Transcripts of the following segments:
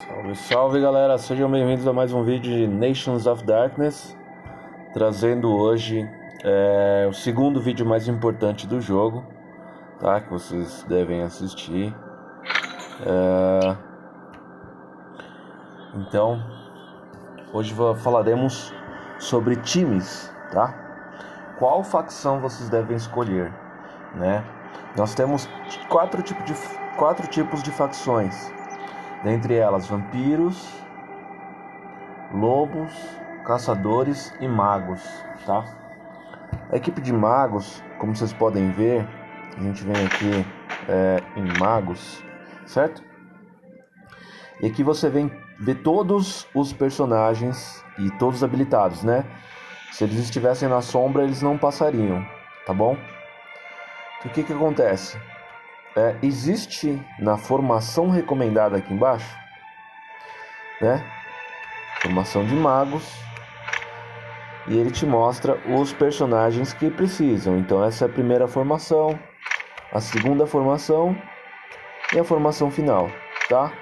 Salve, salve galera, sejam bem-vindos a mais um vídeo de Nations of Darkness, trazendo hoje o segundo vídeo mais importante do jogo, tá? Que vocês devem assistir. Então, hoje falaremos sobre times, tá? Qual facção vocês devem escolher, né? Nós temos quatro tipos de facções. Dentre elas, vampiros, lobos, caçadores e magos, tá? A equipe de magos, como vocês podem ver, a gente vem aqui em magos, certo? E aqui você vê todos os personagens e todos habilitados, né? Se eles estivessem na sombra, eles não passariam, tá bom? Então, o que acontece? Existe na formação recomendada aqui embaixo, né? Formação de magos, e ele te mostra os personagens que precisam. Então essa é a primeira formação, a segunda formação e a formação final, tá?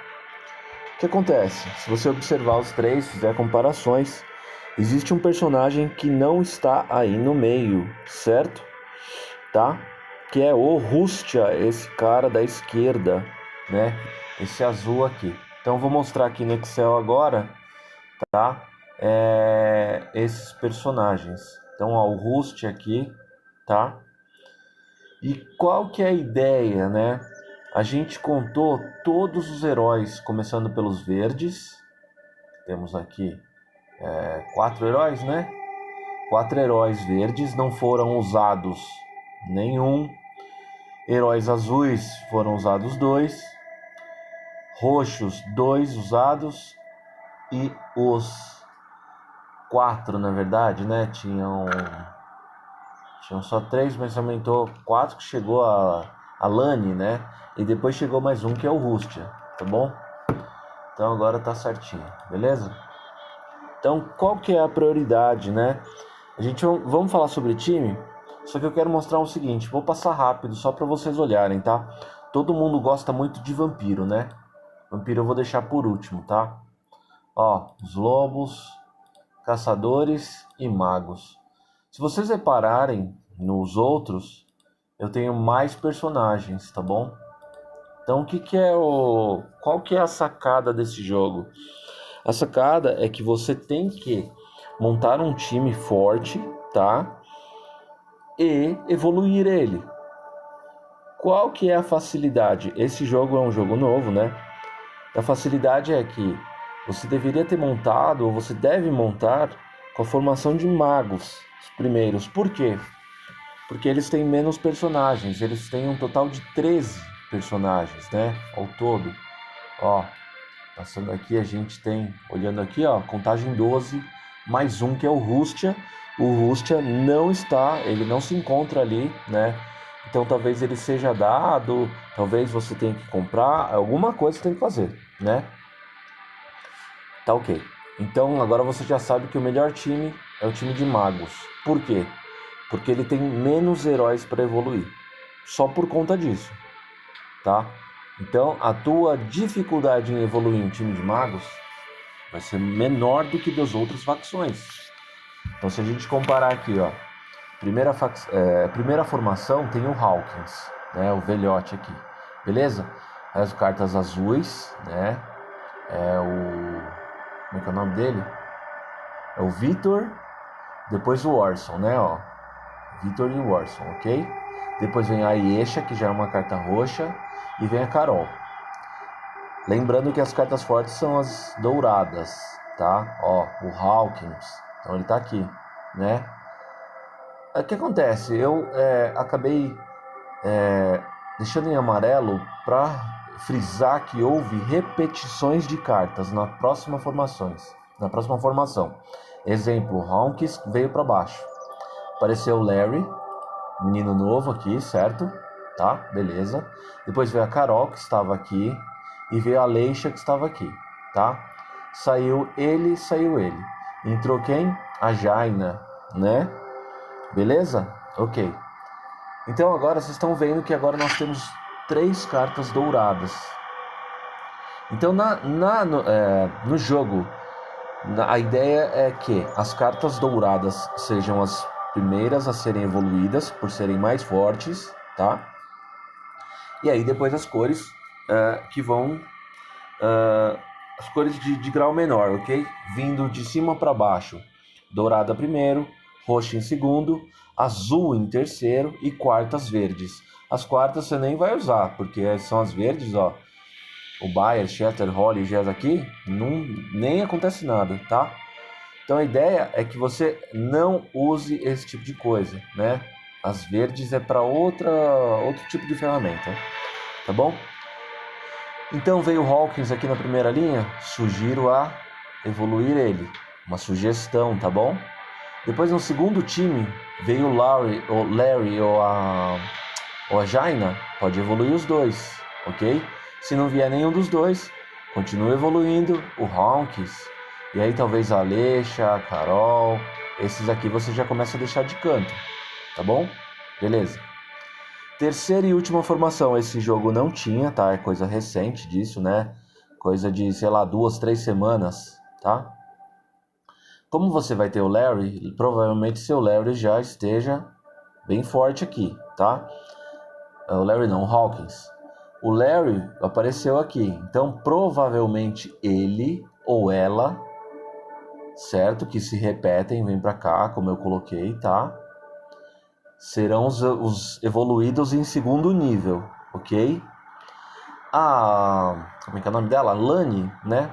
O que acontece? Se você observar os três, fizer comparações, existe um personagem que não está aí no meio, certo? Tá? Que é o Rustia, esse cara da esquerda, né? Esse azul aqui. Então eu vou mostrar aqui no Excel agora, tá? Esses personagens. Então, ó, o Rust aqui, tá? E qual que é a ideia, né? A gente contou todos os heróis, começando pelos verdes. Temos aqui 4 heróis, né? 4 heróis verdes, não foram usados nenhum. Heróis azuis foram usados 2. Roxos, 2 usados. E os 4, na verdade, né? Tinham só 3, mas aumentou 4, que chegou a Lani, né? E depois chegou mais um, que é o Rustia, tá bom? Então agora tá certinho, beleza? Então qual que é a prioridade, né? Vamos falar sobre time, só que eu quero mostrar o seguinte, vou passar rápido só para vocês olharem, tá? Todo mundo gosta muito de vampiro, né? Vampiro eu vou deixar por último, tá? Ó, os lobos, caçadores e magos. Se vocês repararem nos outros, eu tenho mais personagens, tá bom? Então qual que é a sacada desse jogo? A sacada é que você tem que montar um time forte, tá? E evoluir ele. Qual que é a facilidade? Esse jogo é um jogo novo, né? A facilidade é que você deveria ter montado, ou você deve montar, com a formação de magos, os primeiros. Por quê? Porque eles têm menos personagens. Eles têm um total de 13 personagens, né? Ao todo. Ó, passando aqui a gente tem, olhando aqui, ó, contagem 12, mais um que é o Rustia. O Rustia não está, ele não se encontra ali, né? Então talvez ele seja dado, talvez você tenha que comprar, alguma coisa você tem que fazer, né? Tá ok. Então agora você já sabe que o melhor time é o time de magos. Por quê? Porque ele tem menos heróis para evoluir. Só por conta disso, tá? Então a tua dificuldade em evoluir um time de magos vai ser menor do que das outras facções. Então se a gente comparar aqui, ó, primeira formação tem o Hawkins, né? O velhote aqui, beleza? As cartas azuis, né? Como é que é o nome dele? É o Victor, depois o Orson, né? Ó, Victor e o Orson, ok? Depois vem a Ayesha, que já é uma carta roxa, e vem a Carol. Lembrando que as cartas fortes são as douradas, tá? Ó, o Hawkins, então ele tá aqui, né? O que acontece? Eu acabei deixando em amarelo para frisar que houve repetições de cartas na próxima formação. Exemplo, Hawkins veio para baixo. Apareceu o Larry, menino novo aqui, certo? Tá, beleza. Depois veio a Carol, que estava aqui, e veio a Leisha, que estava aqui, tá? Saiu ele. Entrou quem? A Jaina, né? Beleza? Ok. Então agora vocês estão vendo que agora nós temos 3 cartas douradas. Então no jogo, a ideia é que as cartas douradas sejam as primeiras a serem evoluídas por serem mais fortes, tá? E aí depois as cores que vão... as cores de grau menor, ok? Vindo de cima para baixo. Dourada primeiro, roxa em segundo, azul em terceiro e quartas verdes. As quartas você nem vai usar, porque são as verdes, ó. O Bayer, Shatter, Holly e Jazz aqui, nem acontece nada, tá? Então a ideia é que você não use esse tipo de coisa, né? As verdes é para outro tipo de ferramenta, tá bom? Então veio o Hawkins aqui na primeira linha, sugiro a evoluir ele, uma sugestão, tá bom? Depois no segundo time veio o Larry ou a Jaina, pode evoluir os dois, ok? Se não vier nenhum dos dois, continua evoluindo o Hawkins. E aí talvez a Alexa, a Carol, esses aqui você já começa a deixar de canto, tá bom? Beleza. Terceira e última formação, esse jogo não tinha, tá? É coisa recente disso, né? Coisa de, sei lá, 2, 3 semanas, tá? Como você vai ter o Larry, provavelmente seu Larry já esteja bem forte aqui, tá? O Larry não, o Hawkins. O Larry apareceu aqui, então provavelmente ele ou ela, certo? Que se repetem, vem pra cá, como eu coloquei, tá? Serão os evoluídos em segundo nível, ok? Como é que é o nome dela? A Lani, né?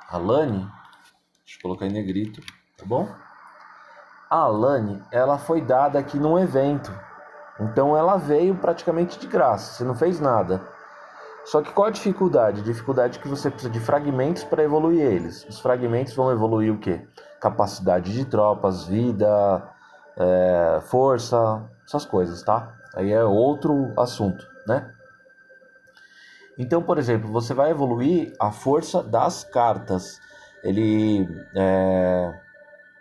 A Lani, deixa eu colocar em negrito, tá bom? A Lani, ela foi dada aqui num evento, então ela veio praticamente de graça, você não fez nada. Só que qual a dificuldade? A dificuldade é que você precisa de fragmentos para evoluir eles. Os fragmentos vão evoluir o quê? Capacidade de tropas, vida, força, essas coisas, tá? Aí é outro assunto, né? Então, por exemplo, você vai evoluir a força das cartas.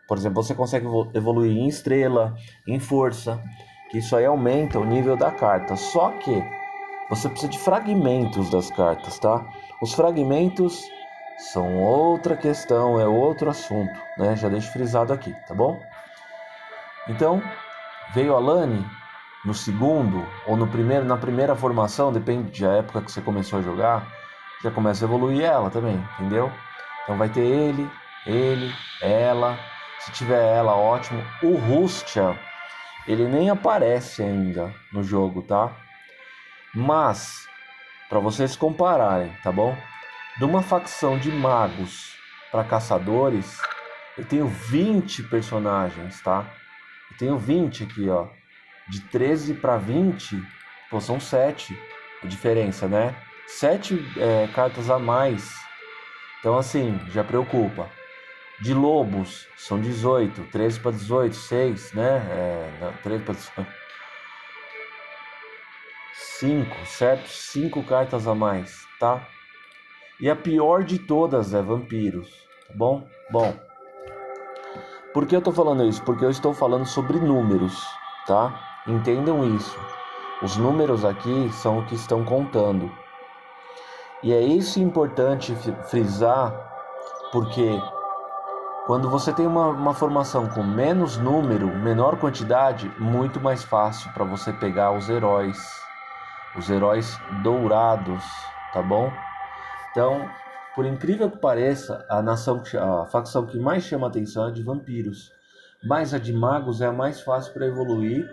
Por exemplo, você consegue evoluir em estrela, em força, que isso aí aumenta o nível da carta. Só que você precisa de fragmentos das cartas, tá? Os fragmentos são outra questão, é outro assunto, né? Já deixo frisado aqui, tá bom? Então, veio a Lani no segundo ou no primeiro, na primeira formação, depende da época que você começou a jogar, já começa a evoluir ela também, entendeu? Então vai ter ele, ela. Se tiver ela, ótimo. O Rustia, ele nem aparece ainda no jogo, tá? Mas, para vocês compararem, tá bom? De uma facção de magos para caçadores, eu tenho 20 personagens, tá? Eu tenho 20 aqui, ó. De 13 para 20, pô, são 7 a diferença, né? 7 cartas a mais. Então, assim, já preocupa. De lobos, são 18. 13 para 18, 6, né? 13 para 18. 5, certo? 5 cartas a mais, tá? E a pior de todas é vampiros, tá bom? Bom, por que eu tô falando isso? Porque eu estou falando sobre números, tá? Entendam isso. Os números aqui são o que estão contando. E é isso importante frisar, porque quando você tem uma formação com menos número, menor quantidade, muito mais fácil para você pegar os heróis dourados, tá bom? Então, por incrível que pareça, a facção que mais chama atenção é a de vampiros, mas a de magos é a mais fácil para evoluir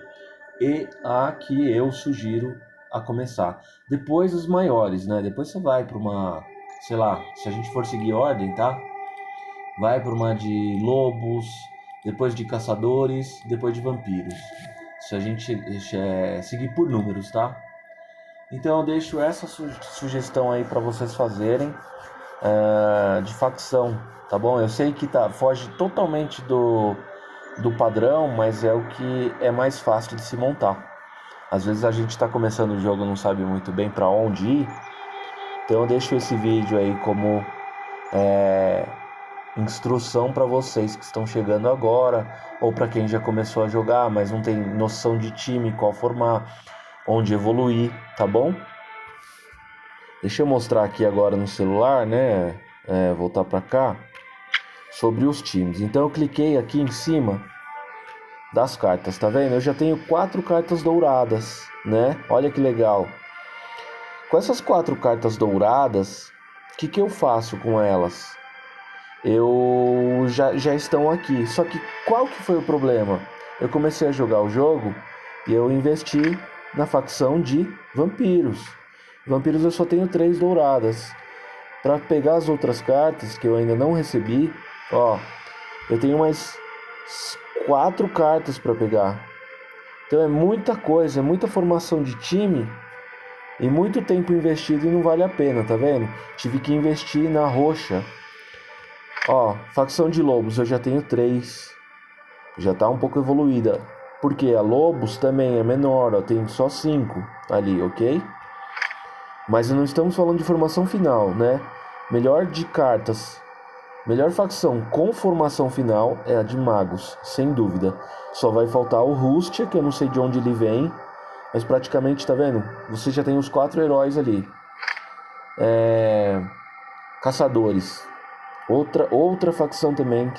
e a que eu sugiro a começar. Depois os maiores, né? Depois você vai para uma, sei lá, se a gente for seguir ordem, tá? Vai para uma de lobos, depois de caçadores, depois de vampiros. Se a gente seguir por números, tá? Então eu deixo essa sugestão aí para vocês fazerem de facção, tá bom? Eu sei que foge totalmente do padrão, mas é o que é mais fácil de se montar. Às vezes a gente está começando o jogo e não sabe muito bem para onde ir, então eu deixo esse vídeo aí como instrução para vocês que estão chegando agora, ou para quem já começou a jogar, mas não tem noção de time, qual formar, onde evoluir, tá bom? Deixa eu mostrar aqui agora no celular, né? Voltar para cá. Sobre os times. Então eu cliquei aqui em cima das cartas, tá vendo? Eu já tenho 4 cartas douradas, né? Olha que legal. Com essas 4 cartas douradas, o que eu faço com elas? Eu já estão aqui. Só que qual que foi o problema? Eu comecei a jogar o jogo e eu investi na facção de vampiros. Vampiros eu só tenho 3 douradas. Para pegar as outras cartas que eu ainda não recebi, ó, eu tenho mais 4 cartas para pegar. Então é muita coisa, é muita formação de time e muito tempo investido e não vale a pena, tá vendo? Tive que investir na roxa. Ó, facção de lobos eu já tenho 3. Já tá um pouco evoluída. Porque a lobos também é menor, ó, tem só 5 ali, ok? Mas não estamos falando de formação final, né? Melhor de cartas, melhor facção com formação final é a de magos, sem dúvida. Só vai faltar o Rústia, que eu não sei de onde ele vem, mas praticamente, tá vendo? Você já tem os 4 heróis ali. Caçadores. Outra facção também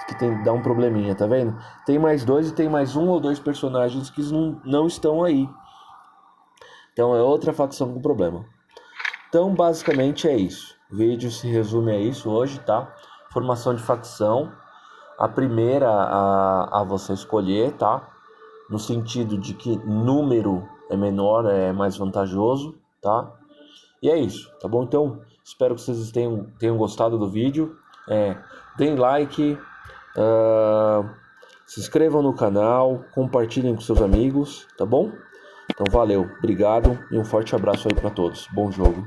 que dá um probleminha, tá vendo? Tem mais 2 e tem mais 1 ou 2 personagens que não estão aí. Então é outra facção com problema. Então basicamente é isso. O vídeo se resume a isso hoje, tá? Formação de facção. A primeira a você escolher, tá? No sentido de que número é menor, é mais vantajoso, tá? E é isso, tá bom? Então, espero que vocês tenham gostado do vídeo. Deem like, se inscrevam no canal, compartilhem com seus amigos, tá bom? Então, valeu, obrigado e um forte abraço aí para todos. Bom jogo.